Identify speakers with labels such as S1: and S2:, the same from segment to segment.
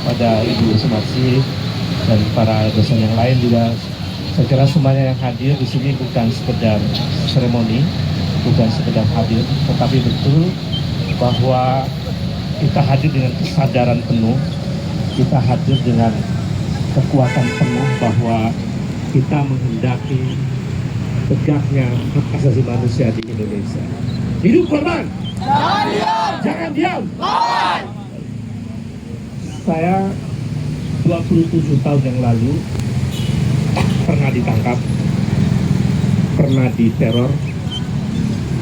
S1: pada Ibu Sumarsi dan para dosen yang lain juga. Saya kira semuanya yang hadir di sini bukan sekedar seremoni, bukan sekedar hadir, tetapi betul bahwa kita hadir dengan kesadaran penuh, kita hadir dengan kekuatan penuh bahwa kita menghendaki tegaknya hak asasi manusia di Indonesia. Hidup korban! Jangan diam! Jangan diam! Lawan! Saya 27 tahun yang lalu pernah ditangkap, pernah diteror,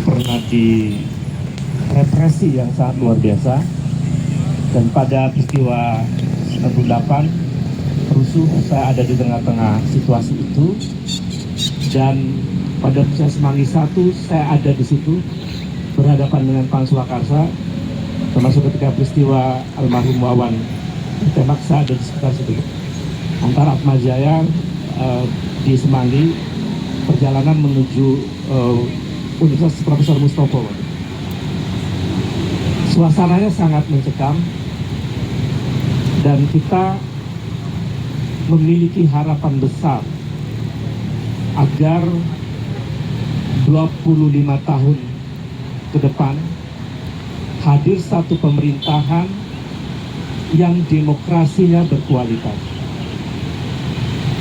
S1: pernah direpresi yang sangat luar biasa. Dan pada peristiwa 98 rusuh, saya ada di tengah-tengah situasi itu. Dan pada peristiwa Semanggi 1 saya ada di situ berhadapan dengan Pang Surakarsa, termasuk ketika peristiwa almarhum Wawan ditembak, saya ada di sekitar situ. Antara Atmajaya di Semanggi, perjalanan menuju Universitas Profesor Mustopo. Suasananya sangat mencekam dan kita memiliki harapan besar agar 25 tahun ke depan hadir satu pemerintahan yang demokrasinya berkualitas.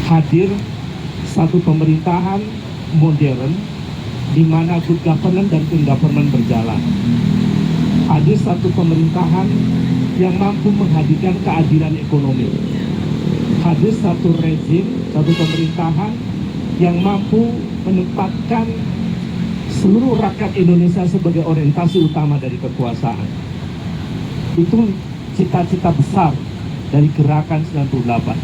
S1: Hadir satu pemerintahan modern di mana good governance dan clean government berjalan. Hadir satu pemerintahan yang mampu menghadirkan keadilan ekonomi. Hadir satu rezim, satu pemerintahan yang mampu menempatkan seluruh rakyat Indonesia sebagai orientasi utama dari kekuasaan. Itu cita-cita besar dari gerakan 98.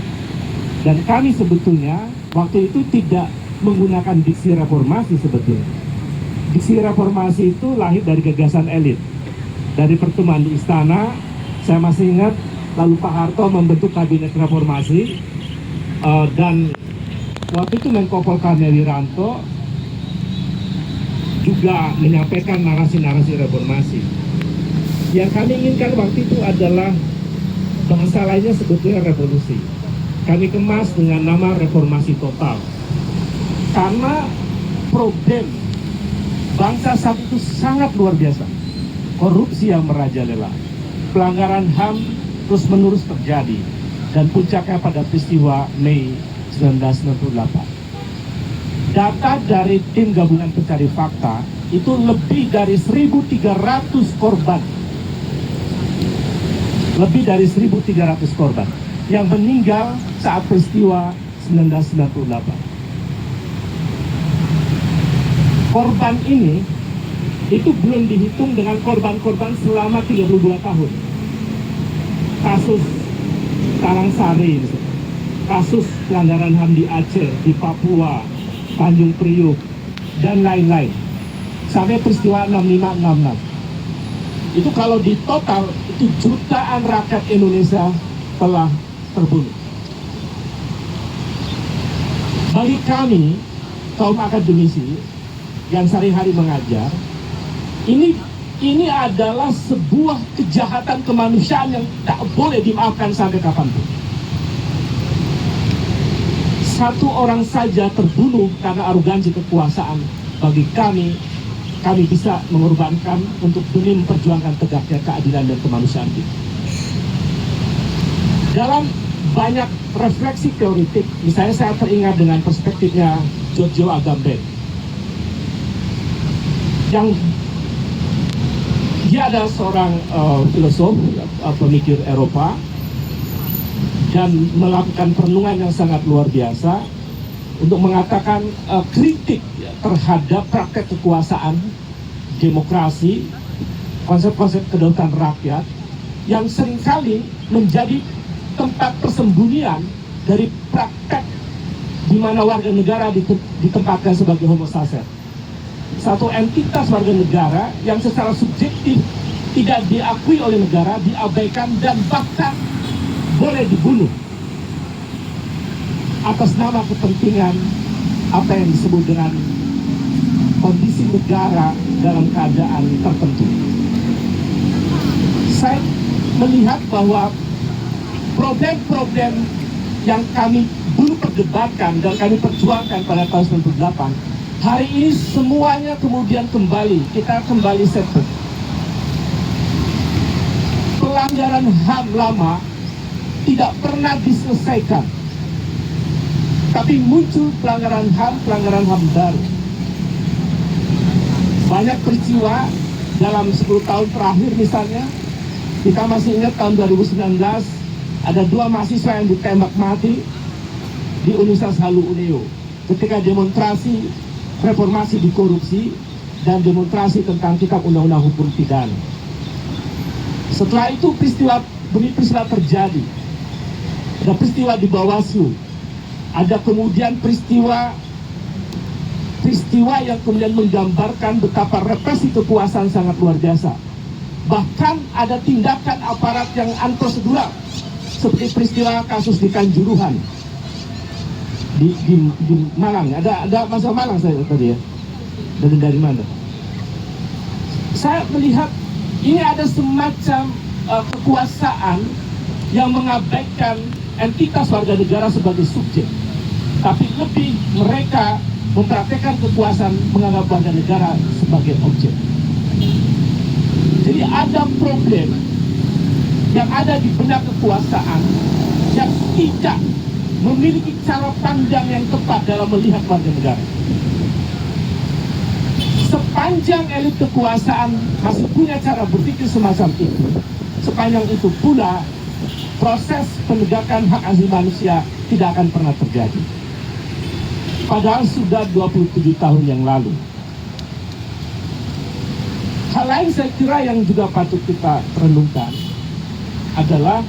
S1: Dan kami sebetulnya waktu itu tidak menggunakan diksi reformasi sebetulnya. Diksi reformasi itu lahir dari gagasan elit. Dari pertemuan di istana, saya masih ingat, lalu Pak Harto membentuk kabinet reformasi, dan waktu itu Menko Polhukam Wiranto juga menyampaikan narasi-narasi reformasi. Yang kami inginkan waktu itu adalah bahasa lainnya sebetulnya revolusi. Kami kemas dengan nama reformasi total. Karena problem bangsa saat itu sangat luar biasa. Korupsi yang merajalela, pelanggaran HAM terus-menerus terjadi, dan puncaknya pada peristiwa Mei 1998. Data dari tim gabungan pencari fakta itu lebih dari 1.300 korban. Lebih dari 1.300 korban yang meninggal saat peristiwa 1998. Korban ini itu belum dihitung dengan korban-korban selama 32 tahun. Kasus Karangsari, kasus pelanggaran HAM di Aceh, di Papua, Tanjung Priuk, dan lain-lain. Sampai peristiwa 6566. Itu kalau di total, itu jutaan rakyat Indonesia telah terbunuh. Bagi kami, kaum akademisi yang sehari-hari mengajar, ini adalah sebuah kejahatan kemanusiaan yang tak boleh dimaafkan sampai kapanpun. Satu orang saja terbunuh karena arogansi kekuasaan. Bagi kami bisa mengorbankan untuk demi memperjuangkan tegaknya keadilan dan kemanusiaan kita. Dalam banyak refleksi teoritik, misalnya saya teringat dengan perspektifnya Giorgio Agamben, yang dia adalah seorang filosof, pemikir Eropa, dan melakukan perenungan yang sangat luar biasa untuk mengatakan kritik terhadap praktek kekuasaan, demokrasi, konsep-konsep kedaulatan rakyat yang seringkali menjadi tempat persembunyian dari praktek di mana warga negara ditempatkan sebagai homo sacer. Satu entitas warga negara yang secara subjektif tidak diakui oleh negara, diabaikan, dan bahkan boleh dibunuh atas nama kepentingan apa yang disebut dengan kondisi negara dalam keadaan tertentu. Saya melihat bahwa problem-problem yang kami dulu perdebatkan dan kami perjuangkan pada tahun 98, hari ini semuanya kemudian kita kembali settle. Pelanggaran HAM lama tidak pernah diselesaikan, tapi muncul pelanggaran HAM baru. Banyak peristiwa dalam 10 tahun terakhir misalnya, kita masih ingat tahun 2019 ada 2 mahasiswa yang ditembak mati di Universitas Halu Uneo ketika demonstrasi reformasi di korupsi dan demonstrasi tentang kitab undang-undang hukum pidana. Setelah itu peristiwa terjadi. Ada peristiwa di Bawaslu, ada kemudian peristiwa yang kemudian menggambarkan betapa represi kekuasaan sangat luar biasa. Bahkan ada tindakan aparat yang unprosedural, seperti peristiwa kasus di Kanjuruhan di Malang. Ada masalah Malang saya tadi ya. Dari mana? Saya melihat ini ada semacam kekuasaan yang mengabaikan entitas warga negara sebagai subjek, tapi lebih mereka mempraktekkan kekuasaan menganggap warga negara sebagai objek. Jadi ada problem yang ada di benak kekuasaan yang tidak memiliki cara pandang yang tepat dalam melihat warga negara. Sepanjang elit kekuasaan masih punya cara berpikir semacam itu, sepanjang itu pula proses penegakan hak asasi manusia tidak akan pernah terjadi. Padahal sudah 27 tahun yang lalu. Hal lain saya kira yang juga patut kita renungkan adalah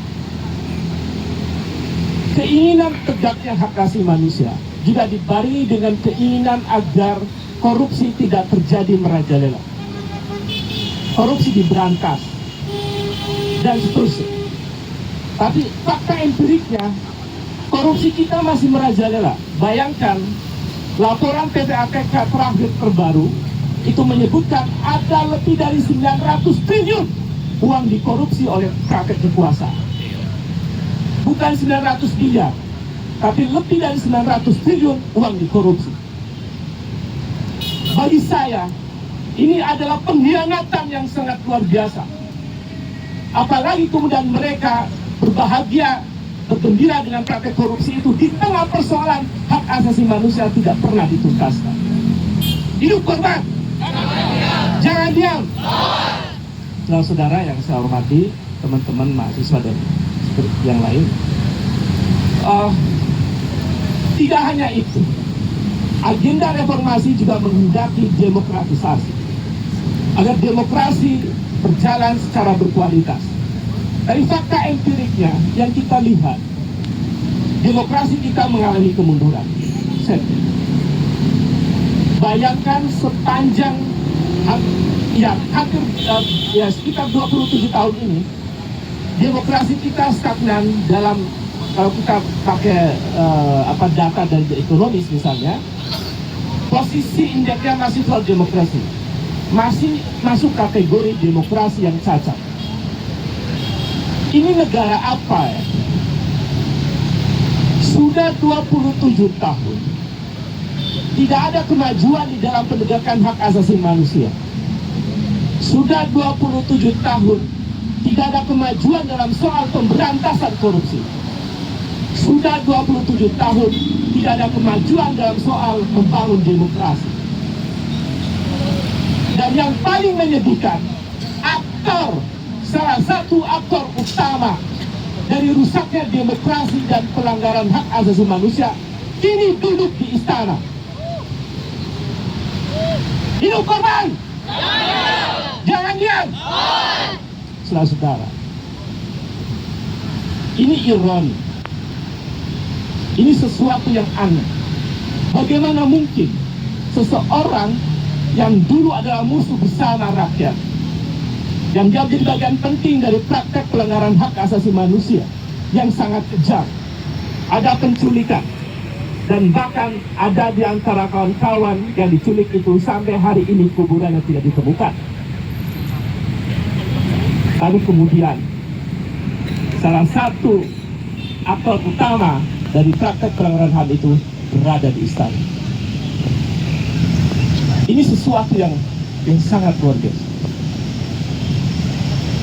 S1: keinginan tegaknya hak asasi manusia juga dibarengi dengan keinginan agar korupsi tidak terjadi merajalela, korupsi diberantas, dan seterusnya. Tapi fakta empiriknya, korupsi kita masih merajalela. Bayangkan, laporan PPATK terakhir terbaru itu menyebutkan ada lebih dari 900 triliun uang dikorupsi oleh praktek kekuasaan. Bukan 900 miliar, tapi lebih dari 900 triliun uang dikorupsi. Bagi saya, ini adalah pengkhianatan yang sangat luar biasa. Apalagi kemudian mereka berbahagia, bergembira dengan praktek korupsi itu di tengah persoalan hak asasi manusia tidak pernah dituntaskan. Hidup korban, jangan diam. Saudara yang saya hormati, teman-teman mahasiswa dan yang lain, tidak hanya itu, agenda reformasi juga menghendaki demokratisasi agar demokrasi berjalan secara berkualitas. Dari fakta empiriknya yang kita lihat, demokrasi kita mengalami kemunduran. Bayangkan sepanjang hampir sekitar 27 tahun ini, demokrasi kita stagnan dalam, kalau kita pakai data dan ekonomis misalnya, posisi indeksnya masih soal demokrasi, masih masuk kategori demokrasi yang cacat. Ini negara apa ya? Sudah 27 tahun tidak ada kemajuan di dalam penegakan hak asasi manusia. Sudah 27 tahun tidak ada kemajuan dalam soal pemberantasan korupsi. Sudah 27 tahun tidak ada kemajuan dalam soal membangun demokrasi. Dan yang paling menyedihkan, salah satu aktor utama dari rusaknya demokrasi dan pelanggaran hak asasi manusia kini duduk di istana. Hidup korban, jangan diam. Saudara, ini ironi, ini sesuatu yang aneh. Bagaimana mungkin seseorang yang dulu adalah musuh bersama rakyat, yang dia menjadi bagian penting dari praktek pelanggaran hak asasi manusia yang sangat kejam, ada penculikan, dan bahkan ada di antara kawan-kawan yang diculik itu sampai hari ini kuburannya tidak ditemukan. Lalu kemudian salah satu aktor utama dari praktek pelanggaran HAM itu berada di istana. Ini sesuatu yang sangat luar biasa.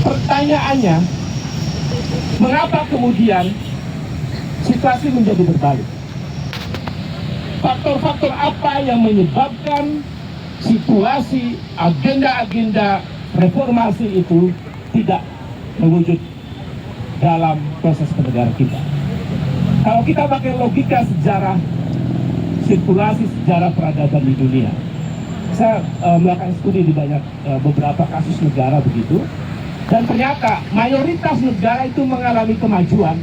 S1: Pertanyaannya, mengapa kemudian situasi menjadi berbalik? Faktor-faktor apa yang menyebabkan situasi agenda-agenda reformasi itu tidak mewujud dalam proses bernegara kita? Kalau kita pakai logika sejarah sirkulasi sejarah peradaban di dunia, saya melakukan studi di banyak beberapa kasus negara begitu, dan ternyata mayoritas negara itu mengalami kemajuan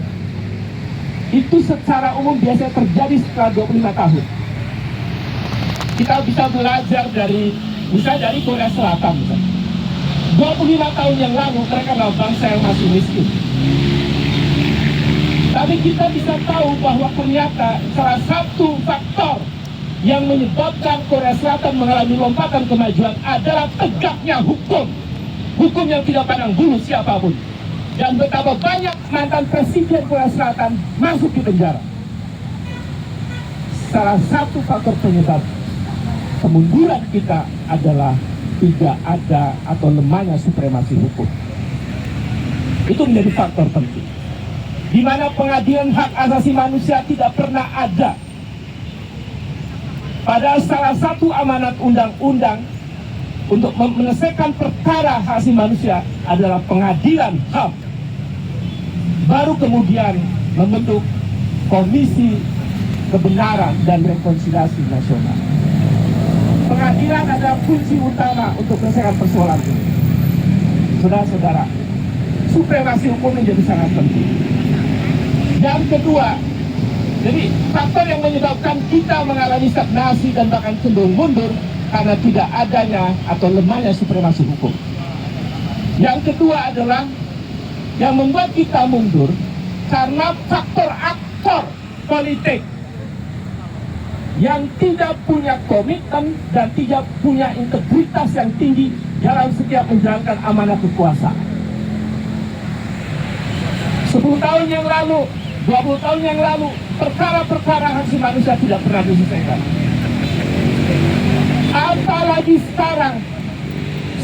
S1: itu secara umum biasanya terjadi setelah 25 tahun. Kita bisa belajar dari misalnya dari Korea Selatan misalnya. 25 tahun yang lalu mereka adalah bangsa yang masih miskin. Tapi kita bisa tahu bahwa ternyata salah satu faktor yang menyebabkan Korea Selatan mengalami lompatan kemajuan adalah tegaknya hukum. Hukum yang tidak pandang bulu siapapun. Dan betapa banyak mantan presiden Korea Selatan masuk di penjara. Salah satu faktor penyebab kemunduran kita adalah tidak ada atau lemahnya supremasi hukum. Itu menjadi faktor penting. Di mana pengadilan hak asasi manusia tidak pernah ada. Padahal salah satu amanat undang-undang untuk menyelesaikan perkara hak asasi manusia adalah pengadilan HAM. Baru kemudian membentuk Komisi Kebenaran dan Rekonsiliasi Nasional. Pengadilan adalah kunci utama untuk menyelesaikan persoalan ini. Saudara-saudara, supremasi hukum menjadi sangat penting. Yang kedua, jadi faktor yang menyebabkan kita mengalami stagnasi dan bahkan cenderung mundur karena tidak adanya atau lemahnya supremasi hukum. Yang kedua adalah yang membuat kita mundur karena faktor aktor politik yang tidak punya komitmen dan tidak punya integritas yang tinggi dalam setiap menjalankan amanah kekuasaan. 10 tahun yang lalu, 20 tahun yang lalu, perkara-perkara hak asasi manusia tidak pernah diselesaikan. Apalagi sekarang,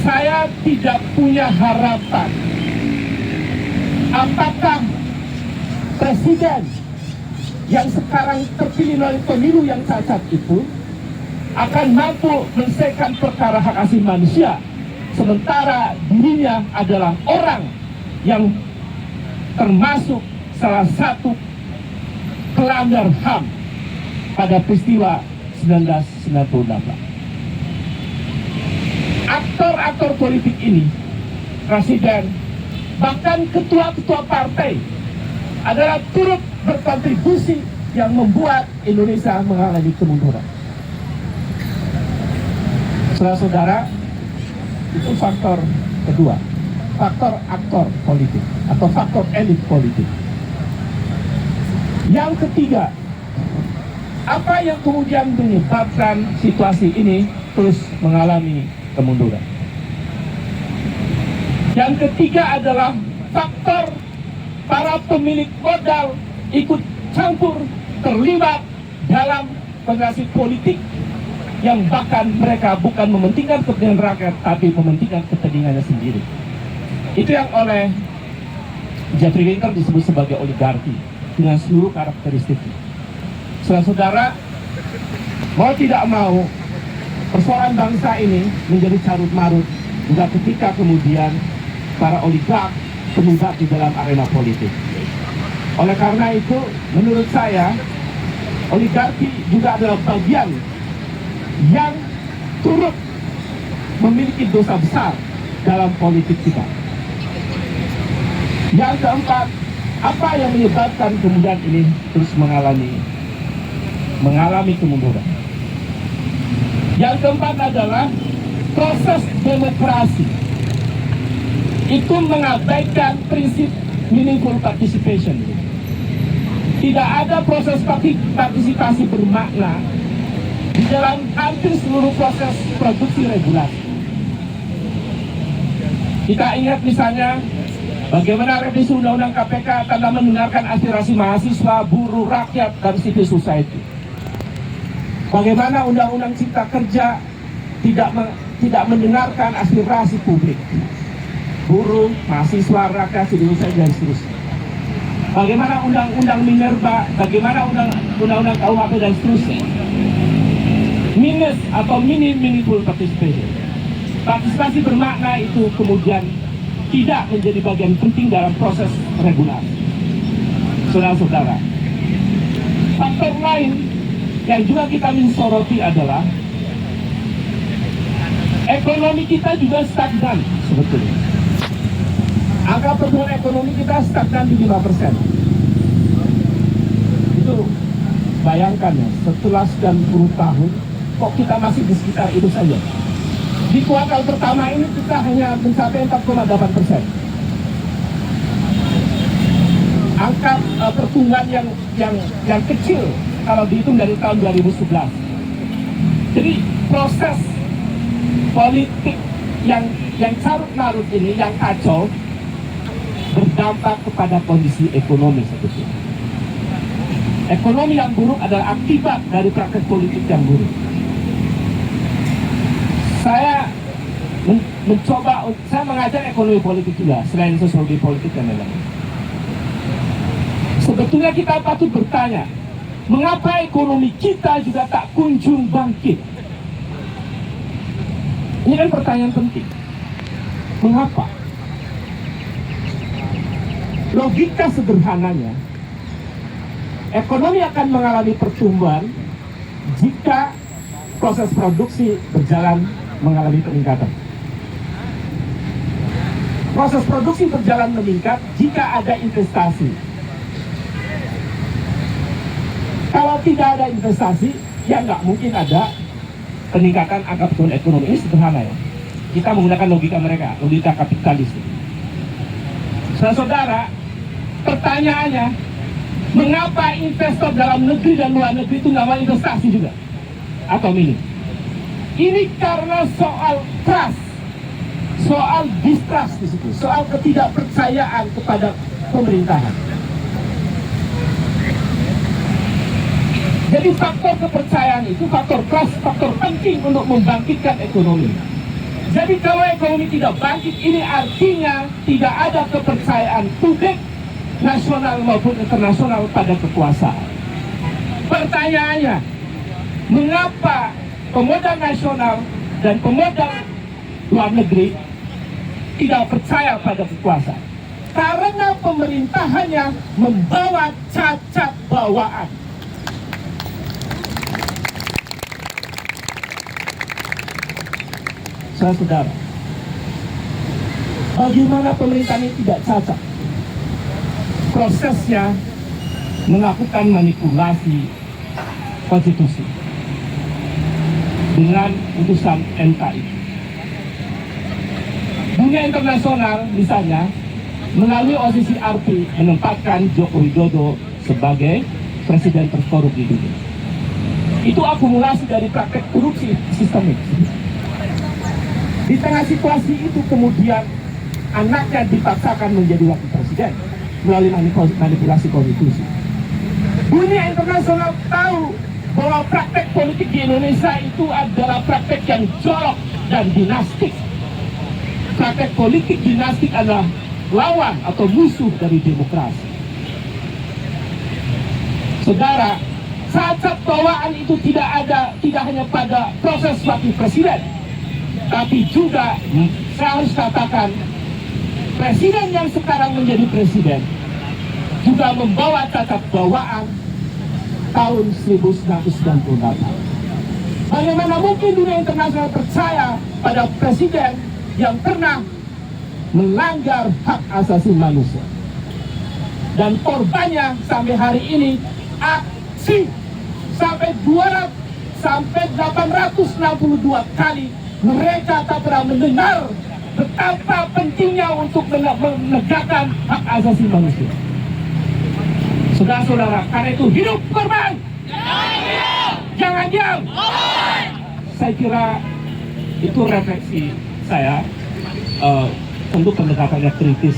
S1: saya tidak punya harapan. Apakah presiden yang sekarang terpilih melalui pemilu yang cacat itu akan mampu menyelesaikan perkara hak asasi manusia, sementara dirinya adalah orang yang termasuk salah satu pelanggar HAM pada peristiwa 1998. Aktor-aktor politik ini, presiden, bahkan ketua-ketua partai adalah turut berkontribusi yang membuat Indonesia mengalami kemunduran. Saudara-saudara, itu faktor kedua, faktor aktor politik atau faktor elit politik. Yang ketiga, apa yang kemudian menyebabkan situasi ini terus mengalami kemunduran? Yang ketiga adalah faktor para pemilik modal ikut campur, terlibat dalam kontestasi politik yang bahkan mereka bukan mementingkan kepentingan rakyat, tapi mementingkan kepentingannya sendiri. Itu yang oleh Jeffrey Winter disebut sebagai oligarki dengan seluruh karakteristiknya. Saudara-saudara, mau tidak mau, persoalan bangsa ini menjadi carut marut juga ketika kemudian para oligark terlibat di dalam arena politik. Oleh karena itu, menurut saya, oligarki juga adalah bagian yang turut memiliki dosa besar dalam politik kita. Yang keempat, apa yang menyebabkan kemudian ini terus mengalami kemunduran? Yang keempat adalah proses demokrasi itu mengabaikan prinsip meaningful participation. Tidak ada proses partisipasi bermakna di dalam hampir seluruh proses produksi regulasi. Kita ingat misalnya Bagaimana revisi Undang-Undang KPK tanpa mendengarkan aspirasi mahasiswa, buruh, rakyat, dan civil society. Bagaimana Undang-Undang Cipta Kerja tidak mendengarkan aspirasi publik, buruh, mahasiswa, rakyat, civil society, dan seterusnya. Bagaimana Undang-Undang Minerba, bagaimana Undang-Undang KUHP, dan seterusnya. Minus atau meaningful participation. Partisipasi bermakna itu kemudian tidak menjadi bagian penting dalam proses regulasi. Saudara-saudara, faktor lain yang juga kita mensoroti adalah ekonomi kita juga stagnan sebetulnya. Angka pertumbuhan ekonomi kita stagnan di 5%. Itu bayangkan ya, setelah 90 tahun kok kita masih di sekitar itu saja. Di kuartal pertama ini kita hanya mencapai 4,8%. Angka pertumbuhan yang kecil kalau dihitung dari tahun 2011. Jadi proses politik yang carut-marut ini, yang kacau, berdampak kepada kondisi ekonomi sebetulnya. Ekonomi yang buruk adalah akibat dari praktek politik yang buruk. Saya mengajar ekonomi politik juga, selain sosiologi politik dan lain-lain. Sebetulnya kita patut bertanya, mengapa ekonomi kita juga tak kunjung bangkit? Ini kan pertanyaan penting. Mengapa? Logika sederhananya, ekonomi akan mengalami pertumbuhan jika proses produksi berjalan mengalami peningkatan. Proses produksi berjalan meningkat jika ada investasi. Kalau tidak ada investasi, ya nggak mungkin ada peningkatan angka pertumbuhan ekonomi. Ini sederhana ya. Kita menggunakan logika mereka, logika kapitalis. Saudara, pertanyaannya, mengapa investor dalam negeri dan luar negeri itu nggak mau investasi juga? Atau minim? Ini karena soal trust, soal distrust di situ, soal ketidakpercayaan kepada pemerintahan. Jadi faktor kepercayaan itu, faktor trust, faktor penting untuk membangkitkan ekonomi. Jadi kalau ekonomi tidak bangkit, ini artinya tidak ada kepercayaan publik nasional maupun internasional pada kekuasaan. Pertanyaannya, mengapa pemodal nasional dan pemodal luar negeri tidak percaya pada kekuasaan? Karena pemerintahannya membawa cacat bawaan. Saudara, bagaimana pemerintahan ini tidak cacat? Prosesnya melakukan manipulasi konstitusi dengan putusan MK itu. Dunia internasional misalnya melalui OCCRP menempatkan Joko Widodo sebagai presiden terkorup di dunia. Itu akumulasi dari praktek korupsi sistemik. Di tengah situasi itu kemudian anaknya dipaksakan menjadi wakil presiden melalui manipulasi konstitusi. Dunia internasional tahu bahwa praktek politik di Indonesia itu adalah praktek yang jorok dan dinastik. Praktek politik dinastik adalah lawan atau musuh dari demokrasi. Saudara, cacat bawaan itu tidak hanya pada proses wakil presiden, tapi juga saya harus katakan presiden yang sekarang menjadi presiden juga membawa cacat bawaan tahun 1998. Bagaimana mungkin dunia internasional percaya pada presiden yang pernah melanggar hak asasi manusia? Dan korbannya sampai hari ini aksi sampai 862 kali. Mereka tak pernah mendengar betapa pentingnya untuk menegakkan hak asasi manusia. Saudara-saudara, karena itu hidup korban! Jangan diam! Saya kira itu refleksi saya, tentu pendekatannya kritis.